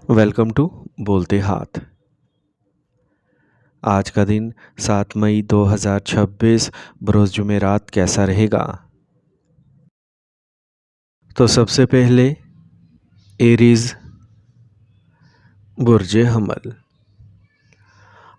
Welcome to बोलते हाथ। आज का दिन 7 मई 2026 बरोज़ जुमेरात कैसा रहेगा? तो सबसे पहले एरीज़ बुर्ज हमल।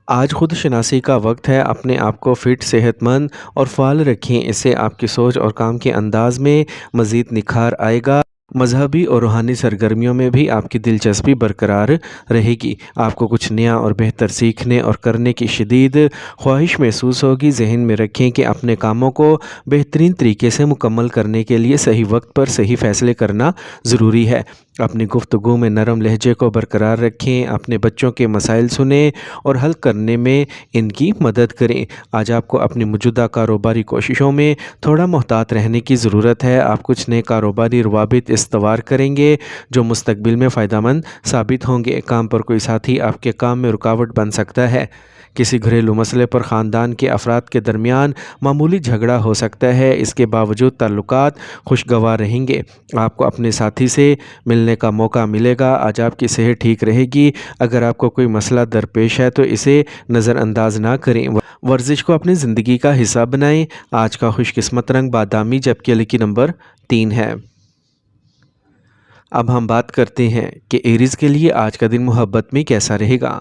आज खुद शनासी का वक्त है। अपने आप को फिट, सेहतमंद और फ़ाल रखें। इससे आपकी सोच और काम के अंदाज में मज़ीद निखार आएगा। मजहबी और रूहानी सरगर्मियों में भी आपकी दिलचस्पी बरकरार रहेगी। आपको कुछ नया और बेहतर सीखने और करने की शदीद ख्वाहिश महसूस होगी। जहन में रखें कि अपने कामों को बेहतरीन तरीके से मुकम्मल करने के लिए सही वक्त पर सही फ़ैसले करना ज़रूरी है। अपनी गुफ्तगू में नरम लहजे को बरकरार रखें। अपने बच्चों के मसाइल सुनें और हल करने में इनकी मदद करें। आज आपको अपनी मौजूदा कारोबारी कोशिशों में थोड़ा मोहतात रहने की ज़रूरत है। आप कुछ नए कारोबारी रवाबित इस्तवार करेंगे जो मुस्तकबिल में फ़ायदेमंद साबित होंगे। काम पर कोई साथी आपके काम में रुकावट बन सकता है। किसी घरेलू मसले पर ख़ानदान के अफराद के दरमियान मामूली झगड़ा हो सकता है। इसके बावजूद ताल्लुकात खुशगवार रहेंगे। आपको अपने साथी से मिलने का मौका मिलेगा। आज आपकी सेहत ठीक रहेगी। अगर आपको कोई मसला दरपेश है तो इसे नज़रअंदाज ना करें। वर्जिश को अपनी ज़िंदगी का हिस्सा बनाएं। आज का खुशकिस्मत रंग बादामी जबकि लकी नंबर 3 है। अब हम बात करते हैं कि एरीज़ के लिए आज का दिन मोहब्बत में कैसा रहेगा।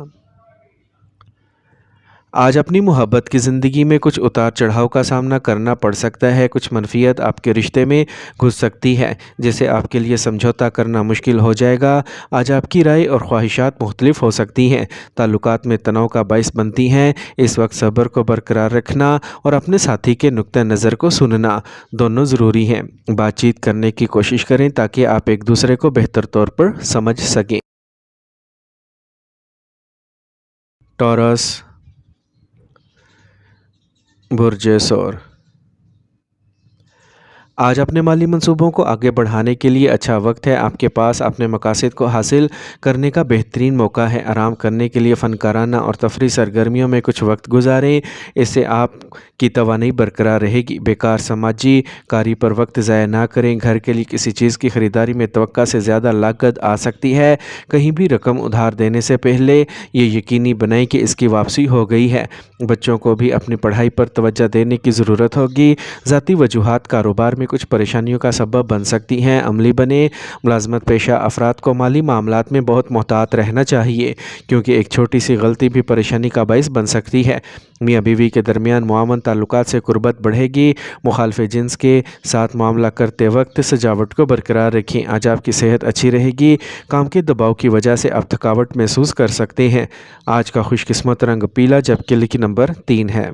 आज अपनी मोहब्बत की ज़िंदगी में कुछ उतार चढ़ाव का सामना करना पड़ सकता है। कुछ मनफियत आपके रिश्ते में घुस सकती है जिससे आपके लिए समझौता करना मुश्किल हो जाएगा। आज आपकी राय और ख्वाहिशात मुख्तलिफ हो सकती हैं। ताल्लुकात में तनाव का बाइस बनती हैं। इस वक्त सब्र को बरकरार रखना और अपने साथी के नुक्ता नज़र को सुनना दोनों ज़रूरी हैं। बातचीत करने की कोशिश करें ताकि आप एक दूसरे को बेहतर तौर पर समझ सकें। टॉरस बुर्ज सौर। आज अपने माली मंसूबों को आगे बढ़ाने के लिए अच्छा वक्त है। आपके पास अपने मकासद को हासिल करने का बेहतरीन मौका है। आराम करने के लिए फ़नकाराना और तफरी सरगर्मियों में कुछ वक्त गुजारें। इससे आपकी तवानाई बरकरार रहेगी। बेकार समाजी कारी पर वक्त ज़ाया ना करें। घर के लिए किसी चीज़ की ख़रीदारी में तवक्का से ज़्यादा लागत आ सकती है। कहीं भी रकम उधार देने से पहले ये यकीनी बनाएं कि इसकी वापसी हो गई है। बच्चों को भी अपनी पढ़ाई पर तवज्जो देने की ज़रूरत होगी। ज़ाती वजूहात कारोबार में कुछ परेशानियों का सबब बन सकती हैं। अमली बने। मुलाजमत पेशा अफराद को माली मामलात में बहुत मोहतात रहना चाहिए क्योंकि एक छोटी सी गलती भी परेशानी का बाइस बन सकती है। मियाँ बीवी के दरमियान मुआवन ताल्लुकात से कुर्बत बढ़ेगी। मुखालिफ जिन्स के साथ मामला करते वक्त सजावट को बरकरार रखें। आज आपकी सेहत अच्छी रहेगी। काम के दबाव की वजह से आप थकावट महसूस कर सकते हैं। आज का खुशकिस्मत रंग पीला जबकि लकी नंबर 3 है।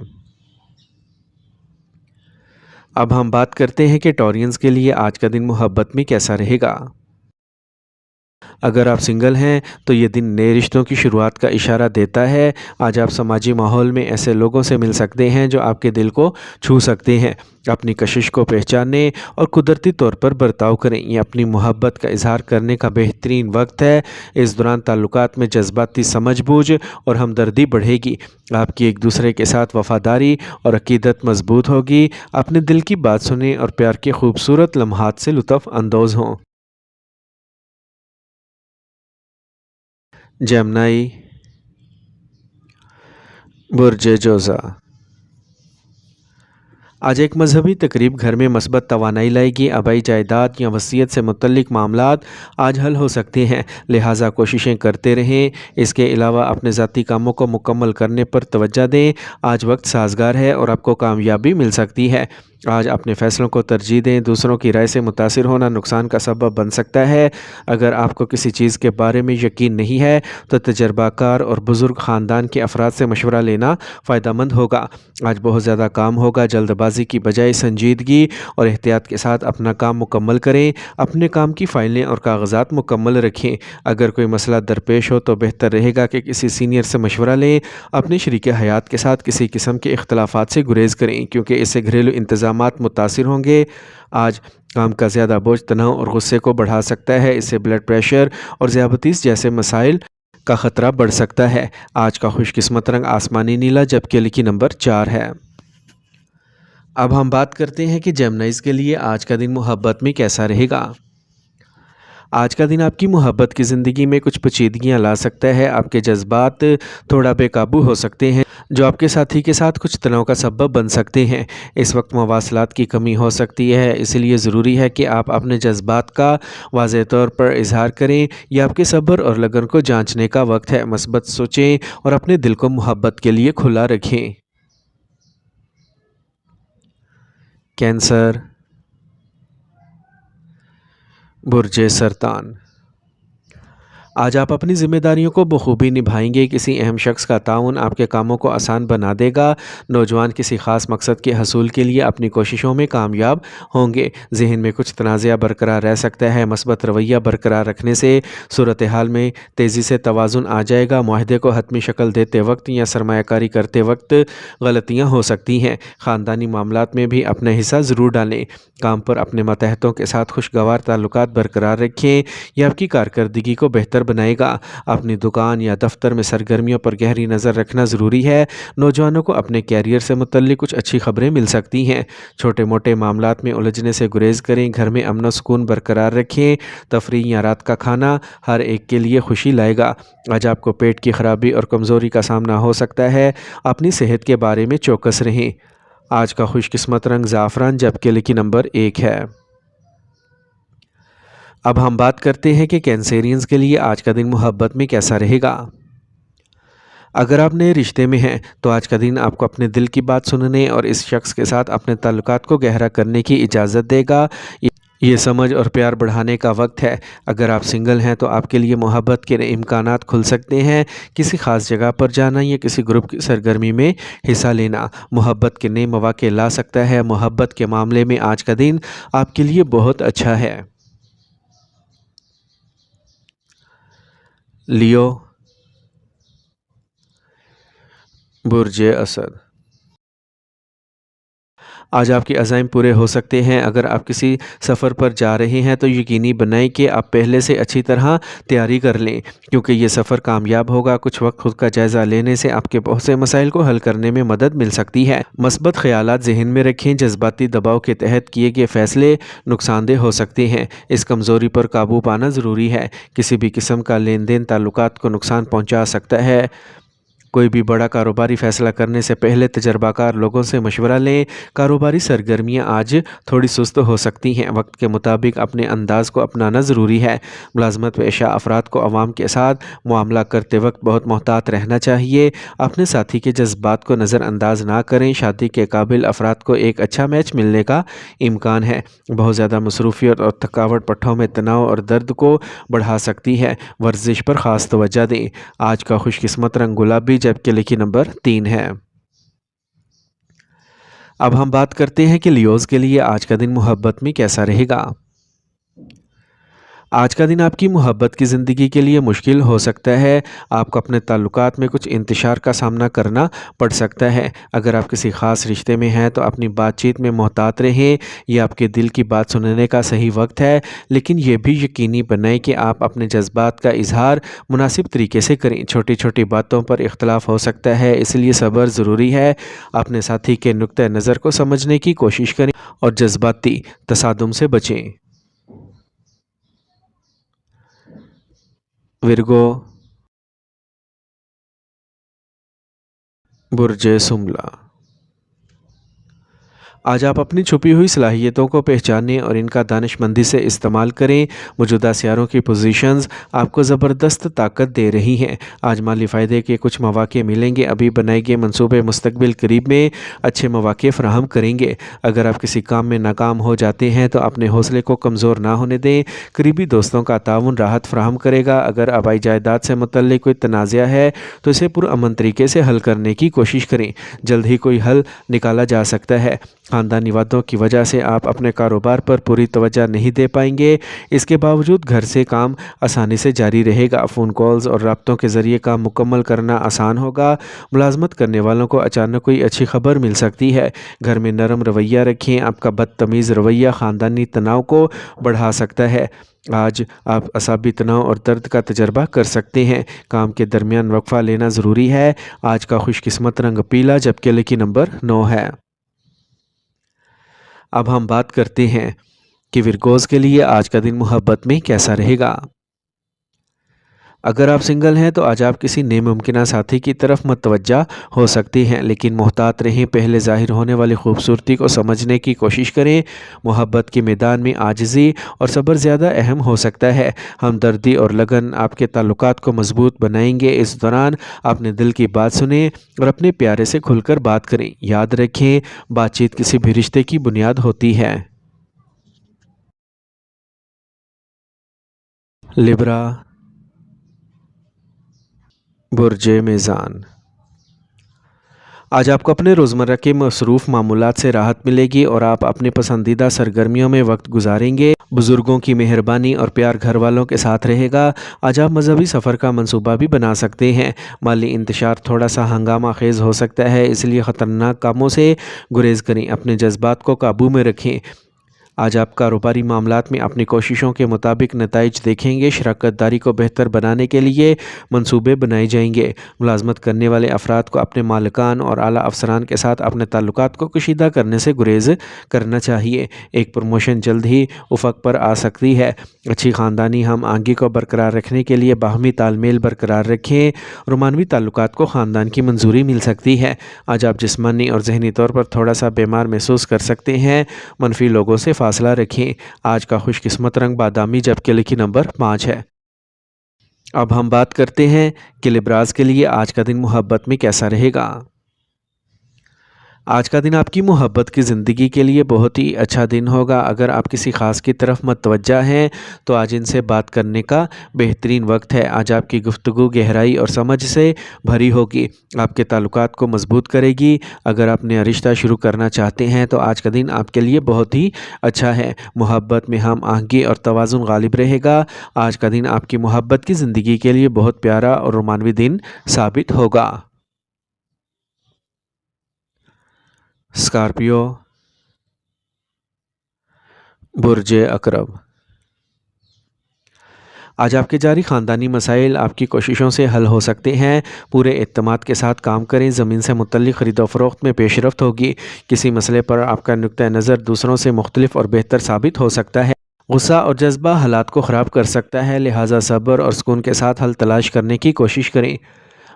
अब हम बात करते हैं कि टॉरियंस के लिए आज का दिन मोहब्बत में कैसा रहेगा। अगर आप सिंगल हैं तो ये दिन नए रिश्तों की शुरुआत का इशारा देता है। आज आप समाजी माहौल में ऐसे लोगों से मिल सकते हैं जो आपके दिल को छू सकते हैं। अपनी कशिश को पहचानें और कुदरती तौर पर बर्ताव करें। ये अपनी मोहब्बत का इजहार करने का बेहतरीन वक्त है। इस दौरान ताल्लुकात में जज्बाती समझबूझ और हमदर्दी बढ़ेगी। आपकी एक दूसरे के साथ वफादारी और अकीदत मजबूत होगी। अपने दिल की बात सुनें और प्यार के खूबसूरत लम्हात से लुत्फ़ अंदोज़ हों। जेमिनी बुर्ज जोज़ा। आज एक मजहबी तकरीब घर में मस्बत तवानाई लाएगी। आबाई जायदाद या वसीयत से मुतल्लिक मामलात आज हल हो सकते हैं, लिहाजा कोशिशें करते रहें। इसके अलावा अपने ज़ाती कामों को मुकम्मल करने पर तवज्जो दें। आज वक्त साजगार है और आपको कामयाबी मिल सकती है। आज अपने फ़ैसलों को तरजीह दें। दूसरों की राय से मुतासिर होना नुकसान का सबब बन सकता है। अगर आपको किसी चीज़ के बारे में यकीन नहीं है तो तजर्बाकार और बुज़ुर्ग ख़ानदान के अफराद से मशवरा लेना फ़ायदेमंद होगा। आज बहुत ज़्यादा काम होगा। जल्दबाजी की बजाय संजीदगी और एहतियात के साथ अपना काम मुकम्मल करें। अपने काम की फ़ाइलें और कागज़ात मुकम्मल रखें। अगर कोई मसला दरपेश हो तो बेहतर रहेगा कि किसी सीनियर से मशवरा लें। अपने शरीक हयात के साथ किसी किस्म के इख्तलाफात से गुरेज़ करें क्योंकि इससे घरेलू इंतज़ामात मुतासिर होंगे। आज काम का ज़्यादा बोझ तनाव और गुस्से को बढ़ा सकता है। इससे ब्लड प्रेशर और ज़ियाबतीस जैसे मसाइल का ख़तरा बढ़ सकता है। आज का खुशकिस्मत रंग आसमानी नीला जबकि लकी नंबर 4 है। अब हम बात करते हैं कि जेमिनीज़ के लिए आज का दिन मोहब्बत में कैसा रहेगा। آج کا دن آپ کی محبت کی زندگی میں کچھ پیچیدگیاں لا سکتا ہے۔ آپ کے جذبات تھوڑا بے قابو ہو سکتے ہیں، جو آپ کے ساتھی کے ساتھ کچھ تناؤ کا سبب بن سکتے ہیں۔ اس وقت مواصلات کی کمی ہو سکتی ہے، اس لیے ضروری ہے کہ آپ اپنے جذبات کا واضح طور پر اظہار کریں۔ یہ آپ کے صبر اور لگن کو جانچنے کا وقت ہے۔ مثبت سوچیں اور اپنے دل کو محبت کے لیے کھلا رکھیں۔ کینسر، برج سرطان۔ آج آپ اپنی ذمہ داریوں کو بخوبی نبھائیں گے۔ کسی اہم شخص کا تعاون آپ کے کاموں کو آسان بنا دے گا۔ نوجوان کسی خاص مقصد کے حصول کے لیے اپنی کوششوں میں کامیاب ہوں گے۔ ذہن میں کچھ تنازعہ برقرار رہ سکتا ہے۔ مثبت رویہ برقرار رکھنے سے صورتحال میں تیزی سے توازن آ جائے گا۔ معاہدے کو حتمی شکل دیتے وقت یا سرمایہ کاری کرتے وقت غلطیاں ہو سکتی ہیں۔ خاندانی معاملات میں بھی اپنا حصہ ضرور ڈالیں۔ کام پر اپنے ماتحتوں کے ساتھ خوشگوار تعلقات برقرار رکھیں۔ یہ آپ کی کارکردگی کو بہتر بنائے گا۔ اپنی دکان یا دفتر میں سرگرمیوں پر گہری نظر رکھنا ضروری ہے۔ نوجوانوں کو اپنے کیریئر سے متعلق کچھ اچھی خبریں مل سکتی ہیں۔ چھوٹے موٹے معاملات میں الجھنے سے گریز کریں۔ گھر میں امن و سکون برقرار رکھیں۔ تفریح یا رات کا کھانا ہر ایک کے لیے خوشی لائے گا۔ آج آپ کو پیٹ کی خرابی اور کمزوری کا سامنا ہو سکتا ہے۔ اپنی صحت کے بارے میں چوکس رہیں۔ آج کا خوش قسمت رنگ زعفران جبکہ لکی نمبر 1 ہے۔ اب ہم بات کرتے ہیں کہ کینسیرینز کے لیے آج کا دن محبت میں کیسا رہے گا۔ اگر آپ نئے رشتے میں ہیں تو آج کا دن آپ کو اپنے دل کی بات سننے اور اس شخص کے ساتھ اپنے تعلقات کو گہرا کرنے کی اجازت دے گا۔ یہ سمجھ اور پیار بڑھانے کا وقت ہے۔ اگر آپ سنگل ہیں تو آپ کے لیے محبت کے نئے امکانات کھل سکتے ہیں۔ کسی خاص جگہ پر جانا یا کسی گروپ کی سرگرمی میں حصہ لینا محبت کے نئے مواقع لا سکتا ہے۔ محبت کے معاملے میں آج کا دن آپ کے لیے بہت اچھا ہے۔ لیو، برج اسد۔ آج آپ کے عزائم پورے ہو سکتے ہیں۔ اگر آپ کسی سفر پر جا رہے ہیں تو یقینی بنائیں کہ آپ پہلے سے اچھی طرح تیاری کر لیں، کیونکہ یہ سفر کامیاب ہوگا۔ کچھ وقت خود کا جائزہ لینے سے آپ کے بہت سے مسائل کو حل کرنے میں مدد مل سکتی ہے۔ مثبت خیالات ذہن میں رکھیں۔ جذباتی دباؤ کے تحت کیے گئے فیصلے نقصان دہ ہو سکتے ہیں۔ اس کمزوری پر قابو پانا ضروری ہے۔ کسی بھی قسم کا لین دین تعلقات کو نقصان پہنچا سکتا ہے۔ کوئی بھی بڑا کاروباری فیصلہ کرنے سے پہلے تجربہ کار لوگوں سے مشورہ لیں۔ کاروباری سرگرمیاں آج تھوڑی سست ہو سکتی ہیں۔ وقت کے مطابق اپنے انداز کو اپنانا ضروری ہے۔ ملازمت پیشہ افراد کو عوام کے ساتھ معاملہ کرتے وقت بہت محتاط رہنا چاہیے۔ اپنے ساتھی کے جذبات کو نظر انداز نہ کریں۔ شادی کے قابل افراد کو ایک اچھا میچ ملنے کا امکان ہے۔ بہت زیادہ مصروفیت اور تھکاوٹ پٹھوں میں تناؤ اور درد کو بڑھا سکتی ہے۔ ورزش پر خاص توجہ دیں۔ آج کا خوش قسمت رنگ گلابی جبکہ لکی نمبر 3 ہے۔ اب ہم بات کرتے ہیں کہ لیوز کے لیے آج کا دن محبت میں کیسا رہے گا۔ آج کا دن آپ کی محبت کی زندگی کے لیے مشکل ہو سکتا ہے۔ آپ کو اپنے تعلقات میں کچھ انتشار کا سامنا کرنا پڑ سکتا ہے۔ اگر آپ کسی خاص رشتے میں ہیں تو اپنی بات چیت میں محتاط رہیں۔ یہ آپ کے دل کی بات سننے کا صحیح وقت ہے، لیکن یہ بھی یقینی بنائیں کہ آپ اپنے جذبات کا اظہار مناسب طریقے سے کریں۔ چھوٹی چھوٹی باتوں پر اختلاف ہو سکتا ہے، اس لیے صبر ضروری ہے۔ اپنے ساتھی کے نقطہ نظر کو سمجھنے کی کوشش کریں اور جذباتی تصادم سے بچیں۔ ورگو، برج سملا۔ آج آپ اپنی چھپی ہوئی صلاحیتوں کو پہچانیں اور ان کا دانش مندی سے استعمال کریں۔ موجودہ سیاروں کی پوزیشنز آپ کو زبردست طاقت دے رہی ہیں۔ آج مالی فائدے کے کچھ مواقع ملیں گے۔ ابھی بنائے گئے منصوبے مستقبل قریب میں اچھے مواقع فراہم کریں گے۔ اگر آپ کسی کام میں ناکام ہو جاتے ہیں تو اپنے حوصلے کو کمزور نہ ہونے دیں۔ قریبی دوستوں کا تعاون راحت فراہم کرے گا۔ اگر آبائی جائیداد سے متعلق کوئی تنازعہ ہے تو اسے پرامن طریقے سے حل کرنے کی کوشش کریں۔ جلد ہی کوئی حل نکالا جا سکتا ہے۔ خاندانی وعدوں کی وجہ سے آپ اپنے کاروبار پر پوری توجہ نہیں دے پائیں گے۔ اس کے باوجود گھر سے کام آسانی سے جاری رہے گا۔ فون کالز اور رابطوں کے ذریعے کام مکمل کرنا آسان ہوگا۔ ملازمت کرنے والوں کو اچانک کوئی اچھی خبر مل سکتی ہے۔ گھر میں نرم رویہ رکھیں۔ آپ کا بدتمیز رویہ خاندانی تناؤ کو بڑھا سکتا ہے۔ آج آپ اعصابی تناؤ اور درد کا تجربہ کر سکتے ہیں۔ کام کے درمیان وقفہ لینا ضروری ہے۔ آج کا خوش قسمت رنگ پیلا جبکہ لکی نمبر 9 ہے۔ اب ہم بات کرتے ہیں کہ ورگوز کے لیے آج کا دن محبت میں کیسا رہے گا۔ اگر آپ سنگل ہیں تو آج آپ کسی نئے ممکنہ ساتھی کی طرف متوجہ ہو سکتی ہیں، لیکن محتاط رہیں، پہلے ظاہر ہونے والی خوبصورتی کو سمجھنے کی کوشش کریں۔ محبت کے میدان میں عاجزی اور صبر زیادہ اہم ہو سکتا ہے۔ ہمدردی اور لگن آپ کے تعلقات کو مضبوط بنائیں گے۔ اس دوران اپنے دل کی بات سنیں اور اپنے پیارے سے کھل کر بات کریں۔ یاد رکھیں، بات چیت کسی بھی رشتے کی بنیاد ہوتی ہے۔ لبرا، برج میزان۔ آج آپ کو اپنے روزمرہ کے مصروف معمولات سے راحت ملے گی اور آپ اپنے پسندیدہ سرگرمیوں میں وقت گزاریں گے۔ بزرگوں کی مہربانی اور پیار گھر والوں کے ساتھ رہے گا۔ آج آپ مذہبی سفر کا منصوبہ بھی بنا سکتے ہیں۔ مالی انتشار تھوڑا سا ہنگامہ خیز ہو سکتا ہے، اس لیے خطرناک کاموں سے گریز کریں۔ اپنے جذبات کو قابو میں رکھیں۔ آج آپ کاروباری معاملات میں اپنی کوششوں کے مطابق نتائج دیکھیں گے۔ شراکت داری کو بہتر بنانے کے لیے منصوبے بنائے جائیں گے۔ ملازمت کرنے والے افراد کو اپنے مالکان اور اعلیٰ افسران کے ساتھ اپنے تعلقات کو کشیدہ کرنے سے گریز کرنا چاہیے۔ ایک پروموشن جلد ہی افق پر آ سکتی ہے۔ اچھی خاندانی ہم آہنگی کو برقرار رکھنے کے لیے باہمی تال میل برقرار رکھیں۔ رومانوی تعلقات کو خاندان کی منظوری مل سکتی ہے۔ آج آپ جسمانی اور ذہنی طور پر تھوڑا سا بیمار محسوس کر سکتے ہیں۔ منفی لوگوں سے فاصلہ رکھیں۔ آج کا خوش قسمت رنگ بادامی جبکہ لکی نمبر 5 ہے۔ اب ہم بات کرتے ہیں کہ لبراز کے لیے آج کا دن محبت میں کیسا رہے گا۔ آج کا دن آپ کی محبت کی زندگی کے لیے بہت ہی اچھا دن ہوگا۔ اگر آپ کسی خاص کی طرف متوجہ ہیں تو آج ان سے بات کرنے کا بہترین وقت ہے۔ آج آپ کی گفتگو گہرائی اور سمجھ سے بھری ہوگی، آپ کے تعلقات کو مضبوط کرے گی۔ اگر آپ نیا رشتہ شروع کرنا چاہتے ہیں تو آج کا دن آپ کے لیے بہت ہی اچھا ہے۔ محبت میں ہم آہنگی اور توازن غالب رہے گا۔ آج کا دن آپ کی محبت کی زندگی کے لیے بہت پیارا اور رومانوی دن ثابت ہوگا۔ اسکارپیو، برج عقرب۔ آج آپ کے جاری خاندانی مسائل آپ کی کوششوں سے حل ہو سکتے ہیں۔ پورے اعتماد کے ساتھ کام کریں۔ زمین سے متعلق خرید و فروخت میں پیش رفت ہوگی۔ کسی مسئلے پر آپ کا نقطہ نظر دوسروں سے مختلف اور بہتر ثابت ہو سکتا ہے۔ غصہ اور جذبہ حالات کو خراب کر سکتا ہے، لہٰذا صبر اور سکون کے ساتھ حل تلاش کرنے کی کوشش کریں۔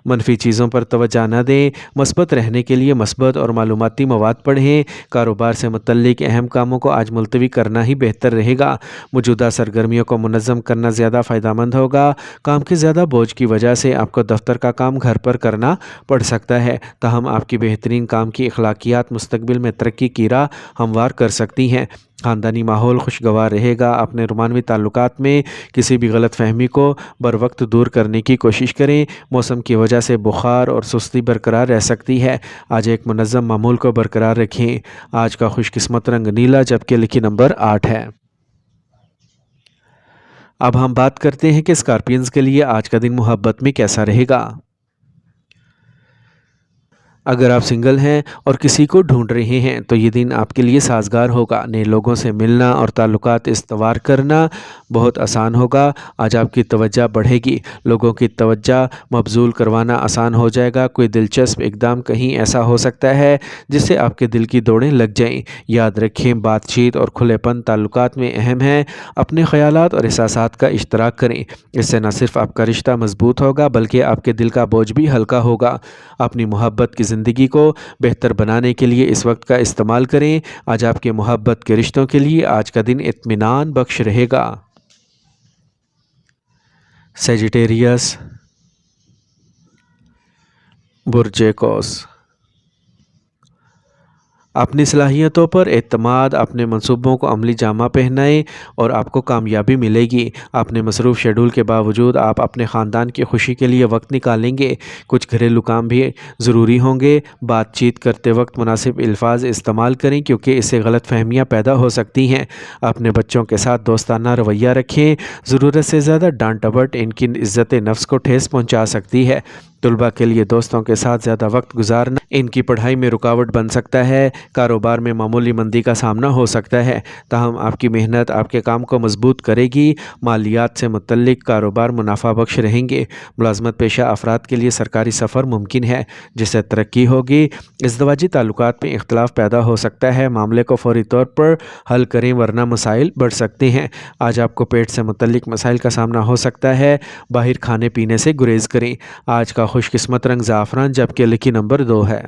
منفی چیزوں پر توجہ نہ دیں۔ مثبت رہنے کے لیے مثبت اور معلوماتی مواد پڑھیں۔ کاروبار سے متعلق اہم کاموں کو آج ملتوی کرنا ہی بہتر رہے گا۔ موجودہ سرگرمیوں کو منظم کرنا زیادہ فائدہ مند ہوگا۔ کام کے زیادہ بوجھ کی وجہ سے آپ کو دفتر کا کام گھر پر کرنا پڑ سکتا ہے، تاہم آپ کی بہترین کام کی اخلاقیات مستقبل میں ترقی کی راہ ہموار کر سکتی ہیں۔ خاندانی ماحول خوشگوار رہے گا۔ اپنے رومانوی تعلقات میں کسی بھی غلط فہمی کو بروقت دور کرنے کی کوشش کریں۔ موسم کی وجہ سے بخار اور سستی برقرار رہ سکتی ہے۔ آج ایک منظم معمول کو برقرار رکھیں۔ آج کا خوش قسمت رنگ نیلا جبکہ لکی نمبر 8 ہے۔ اب ہم بات کرتے ہیں کہ اسکارپینز کے لیے آج کا دن محبت میں کیسا رہے گا۔ اگر آپ سنگل ہیں اور کسی کو ڈھونڈ رہے ہیں تو یہ دن آپ کے لیے سازگار ہوگا۔ نئے لوگوں سے ملنا اور تعلقات استوار کرنا بہت آسان ہوگا۔ آج آپ کی توجہ بڑھے گی۔ لوگوں کی توجہ مبذول کروانا آسان ہو جائے گا۔ کوئی دلچسپ اقدام کہیں ایسا ہو سکتا ہے جس سے آپ کے دل کی دوڑیں لگ جائیں۔ یاد رکھیں، بات چیت اور کھلے پن تعلقات میں اہم ہے۔ اپنے خیالات اور احساسات کا اشتراک کریں۔ اس سے نہ صرف آپ کا رشتہ مضبوط ہوگا بلکہ آپ کے دل کا بوجھ بھی ہلکا ہوگا۔ اپنی محبت کی زندگی کو بہتر بنانے کے لیے اس وقت کا استعمال کریں۔ آج آپ کے محبت کے رشتوں کے لیے آج کا دن اطمینان بخش رہے گا۔ سیجیٹیریس، برج قوس۔ اپنی صلاحیتوں پر اعتماد، اپنے منصوبوں کو عملی جامہ پہنائیں اور آپ کو کامیابی ملے گی۔ اپنے مصروف شیڈول کے باوجود آپ اپنے خاندان کی خوشی کے لیے وقت نکالیں گے۔ کچھ گھریلو کام بھی ضروری ہوں گے۔ بات چیت کرتے وقت مناسب الفاظ استعمال کریں کیونکہ اس سے غلط فہمیاں پیدا ہو سکتی ہیں۔ اپنے بچوں کے ساتھ دوستانہ رویہ رکھیں۔ ضرورت سے زیادہ ڈانٹ ڈپٹ ان کی عزت نفس کو ٹھیس پہنچا سکتی ہے۔ तलबा के लिए दोस्तों के साथ ज़्यादा वक्त गुजारना इनकी पढ़ाई में रुकावट बन सकता है। कारोबार में मामूली मंदी का सामना हो सकता है, ताहम आपकी मेहनत आपके काम को मजबूत करेगी। मालियात से मुतल्लिक कारोबार मुनाफा बख्श रहेंगे। मुलाजमत पेशा अफराद के लिए सरकारी सफ़र मुमकिन है, जिससे तरक्की होगी। इज़्दवाजी ताल्लुकात में इख्तलाफ पैदा हो सकता है, मामले को फौरी तौर पर हल करें वरना मसाइल बढ़ सकते हैं। आज आपको पेट से मुतल्लिक मसाइल का सामना हो सकता है, बाहर खाने पीने से गुरेज करें। आज का खुशकिस्मत रंग ज़ाफ़रान, जबकि लकी नंबर 2 है।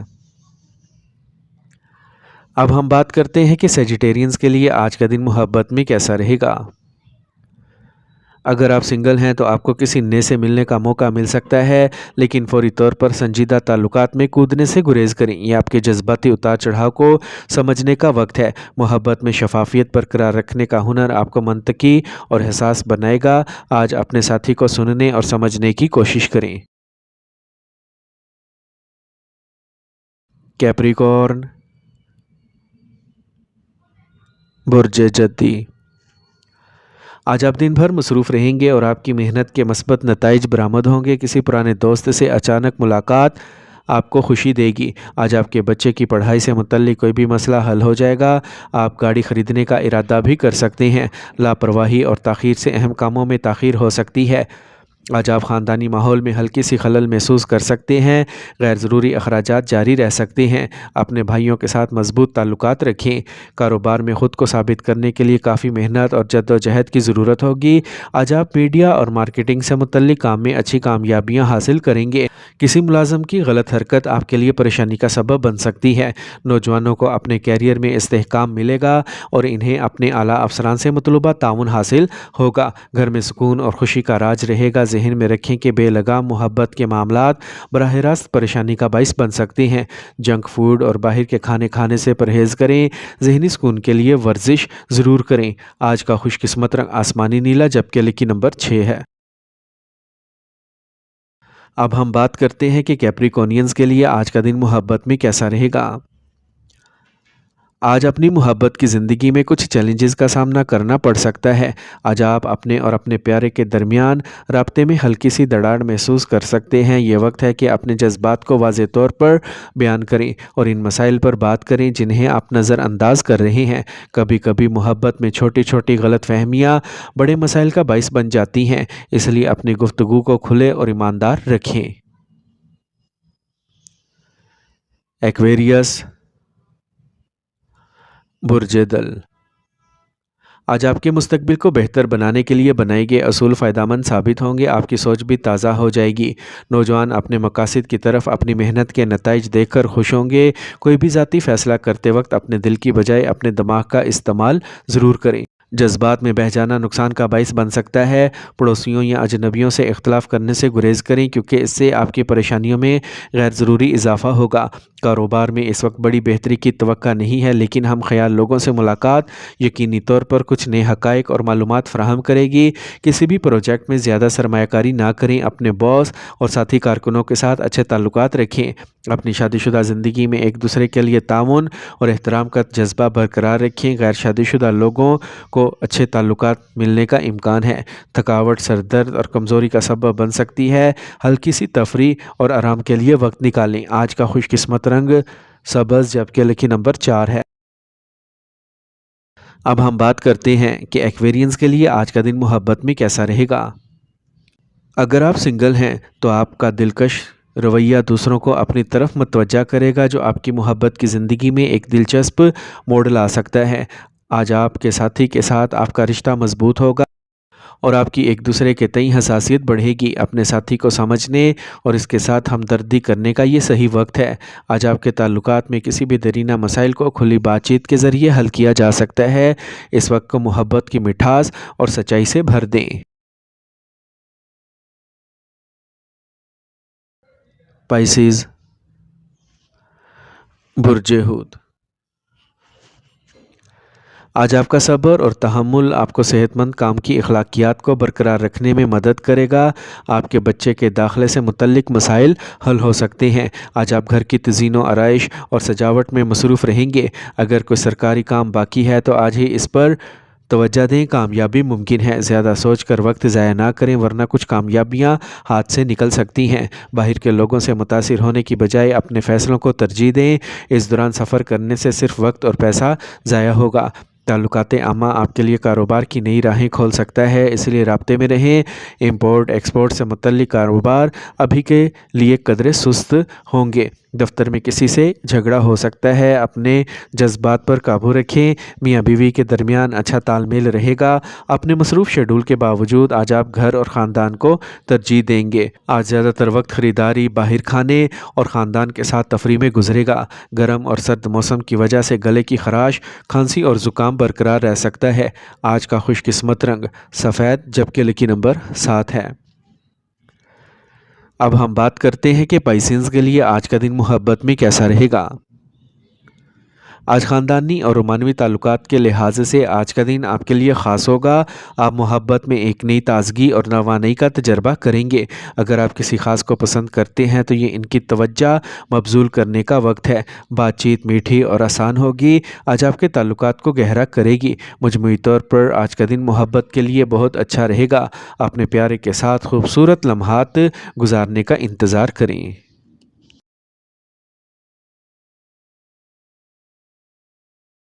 अब हम बात करते हैं कि सेजिटेरियंस के लिए आज का दिन मोहब्बत में कैसा रहेगा। अगर आप सिंगल हैं तो आपको किसी नए से मिलने का मौका मिल सकता है, लेकिन फौरी तौर पर संजीदा ताल्लुकात में कूदने से गुरेज करें। ये आपके जज्बाती उतार चढ़ाव को समझने का वक्त है। मोहब्बत में शफाफियत बरकरार रखने का हुनर आपको मंतकी और एहसास बनाएगा। आज अपने साथी को सुनने और समझने की कोशिश करें। कैप्रिकॉर्न, बुर्ज जद्दी। आज आप दिन भर मसरूफ़ रहेंगे और आपकी मेहनत के मस्बत नताइज बरामद होंगे। किसी पुराने दोस्त से अचानक मुलाकात आपको खुशी देगी। आज आपके बच्चे की पढ़ाई से मुतल्लिक कोई भी मसला हल हो जाएगा। आप गाड़ी ख़रीदने का इरादा भी कर सकते हैं। लापरवाही और ताख़ीर से अहम कामों में ताख़ीर हो सकती है। आज आप ख़ानदानी माहौल में हल्की सी खलल महसूस कर सकते हैं। गैर ज़रूरी अखराजात जारी रह सकते हैं। अपने भाइयों के साथ मजबूत ताल्लुकात रखें। कारोबार में ख़ुद को साबित करने के लिए काफ़ी मेहनत और जद्दोजहद की ज़रूरत होगी। आज आप मीडिया और मार्केटिंग से मुतल्लिक काम में अच्छी कामयाबियाँ हासिल करेंगे। किसी मुलाजम की गलत हरकत आपके लिए परेशानी का सबब बन सकती है। नौजवानों को अपने कैरियर में इस्तेहकाम मिलेगा और इन्हें अपने आला अफसरान से मतलूबा ताउन हासिल होगा। घर में सुकून और खुशी का राज रहेगा। ज़हन में रखें कि बेलगाम मोहब्बत के मामलात बराह रास्त परेशानी का बाइस बन सकते हैं। जंक फूड और बाहर के खाने खाने से परहेज़ करें। ज़हनी सुकून के लिए वर्जिश ज़रूर करें। आज का खुशकिस्मत रंग आसमानी नीला, जबकि लकी नंबर 6 है। अब हम बात करते हैं कि कैप्रिकॉर्नियंस के लिए आज का दिन मोहब्बत में कैसा रहेगा। आज अपनी मोहब्बत की ज़िंदगी में कुछ चैलेंजेस का सामना करना पड़ सकता है। आज आप अपने और अपने प्यारे के दरमियान राब्ते में हल्की सी दरार महसूस कर सकते हैं। ये वक्त है कि अपने जज्बात को वाज़ेह तौर पर बयान करें और इन मसाइल पर बात करें जिन्हें आप नज़रअंदाज कर रहे हैं। कभी कभी मोहब्बत में छोटी छोटी गलत फहमियाँ बड़े मसाइल का बाइस बन जाती हैं, इसलिए अपनी गुफ्तगू को खुले और ईमानदार रखें। एक्वेरियस, बुर्ज दल। आज आपके मुस्तकबिल को बेहतर बनाने के लिए बनाए गए असूल फ़ायदेमंद साबित होंगे। आपकी सोच भी ताज़ा हो जाएगी। नौजवान अपने मकासद की तरफ अपनी मेहनत के नताइज देखकर खुश होंगे। कोई भी ज़ाती फ़ैसला करते वक्त अपने दिल की बजाय अपने दिमाग का इस्तेमाल ज़रूर करें। जज्बात में बह जाना नुकसान का बाइस बन सकता है। पड़ोसियों या अजनबियों से इख्तलाफ करने से गुरेज करें, क्योंकि इससे आपकी परेशानियों में गैर ज़रूरी इजाफा होगा। कारोबार में इस वक्त बड़ी बेहतरी की तवक्का नहीं है, लेकिन हम ख्याल लोगों से मुलाकात यकीनी तौर पर कुछ नए हक़ाइक़ और मालूमात फ़राहम करेगी। किसी भी प्रोजेक्ट में ज़्यादा सरमायाकारी ना करें। अपने बॉस और साथी कारकुनों के साथ अच्छे ताल्लुकात रखें। अपनी शादीशुदा ज़िंदगी में एक दूसरे के लिए ताउन और एहतराम का जज्बा बरकरार रखें। गैर शादीशुदा लोगों को अच्छे ताल्लुकात मिलने का इम्कान है। थकावट, सरदर्द और कमज़ोरी का सबब बन सकती है। हल्की सी तफरीह और आराम के लिए वक्त निकालें। आज का खुशकिस्मत रंग सब्ज़, जबकि लकी नंबर 4 है। अब हम बात करते हैं कि एक्वेरियंस के लिए आज का दिन मोहब्बत में कैसा रहेगा। अगर आप सिंगल हैं तो आपका दिलकश रवैया दूसरों को अपनी तरफ मुतवज्जा करेगा, जो आपकी मोहब्बत की ज़िंदगी में एक दिलचस्प मोड़ ला सकता है। आज आपके साथी के साथ आपका रिश्ता मजबूत होगा और आपकी एक दूसरे के तई हसासियत बढ़ेगी। अपने साथी को समझने और इसके साथ हमदर्दी करने का ये सही वक्त है। आज आपके ताल्लुकात में किसी भी दरीना मसाइल को खुली बातचीत के ज़रिए हल किया जा सकता है। इस वक्त को मोहब्बत की मिठास और सच्चाई से भर दें। पाइसेस, बुर्ज हूत। आज आपका सब्र और तहम्मुल आपको सेहतमंद काम की अखलाकियात को बरकरार रखने में मदद करेगा। आपके बच्चे के दाखिले से मुतल्लिक मसाइल हल हो सकते हैं। आज आप घर की तज़ीनो आराइश और सजावट में मसरूफ़ रहेंगे। अगर कोई सरकारी काम बाकी है तो आज ही इस पर तवज्जो दें, कामयाबी मुमकिन है। ज़्यादा सोच कर वक्त ज़ाया ना करें वरना कुछ कामयाबियाँ हाथ से निकल सकती हैं। बाहर के लोगों से मुतासिर होने की बजाय अपने फ़ैसलों को तरजीह दें। इस दौरान सफ़र करने से सिर्फ वक्त और पैसा ज़ाया होगा। ताल्लुकात आमा आपके लिए कारोबार की नई राहें खोल सकता है, इसलिए राब्ते में रहें। इम्पोर्ट एक्सपोर्ट से मुतल्लिक कारोबार अभी के लिए कदरे सुस्त होंगे। दफ्तर में किसी से झगड़ा हो सकता है, अपने जज्बात पर काबू रखें। मियाँ बीवी के दरमियान अच्छा तालमेल रहेगा। अपने मसरूफ़ शेड्यूल के बावजूद आज आप घर और ख़ानदान को तरजीह देंगे। आज ज़्यादातर वक्त ख़रीदारी, बाहर खाने और ख़ानदान के साथ तफरीह में गुजरेगा। गर्म और सर्द मौसम की वजह से गले की खराश, खांसी और ज़ुकाम बरकरार रह सकता है। आज का खुशकिस्मत रंग सफ़ेद, जबकि लकी नंबर 7 है। अब हम बात करते हैं कि पाइसेंस के लिए आज का दिन मोहब्बत में कैसा रहेगा। आज ख़ानदानी और रोमानवी ताल्लुकात के लिहाज से आज का दिन आपके लिए ख़ास होगा। आप मोहब्बत में एक नई ताज़गी और नवानई का तजर्बा करेंगे। अगर आप किसी ख़ास को पसंद करते हैं तो ये इनकी तवज्जो मबज़ूल करने का वक्त है। बातचीत मीठी और आसान होगी। आज आपके ताल्लुकात को गहरा करेगी। मजमूई तौर पर आज का दिन मोहब्बत के लिए बहुत अच्छा रहेगा। अपने प्यारे के साथ खूबसूरत लम्हात गुजारने का इंतज़ार करें।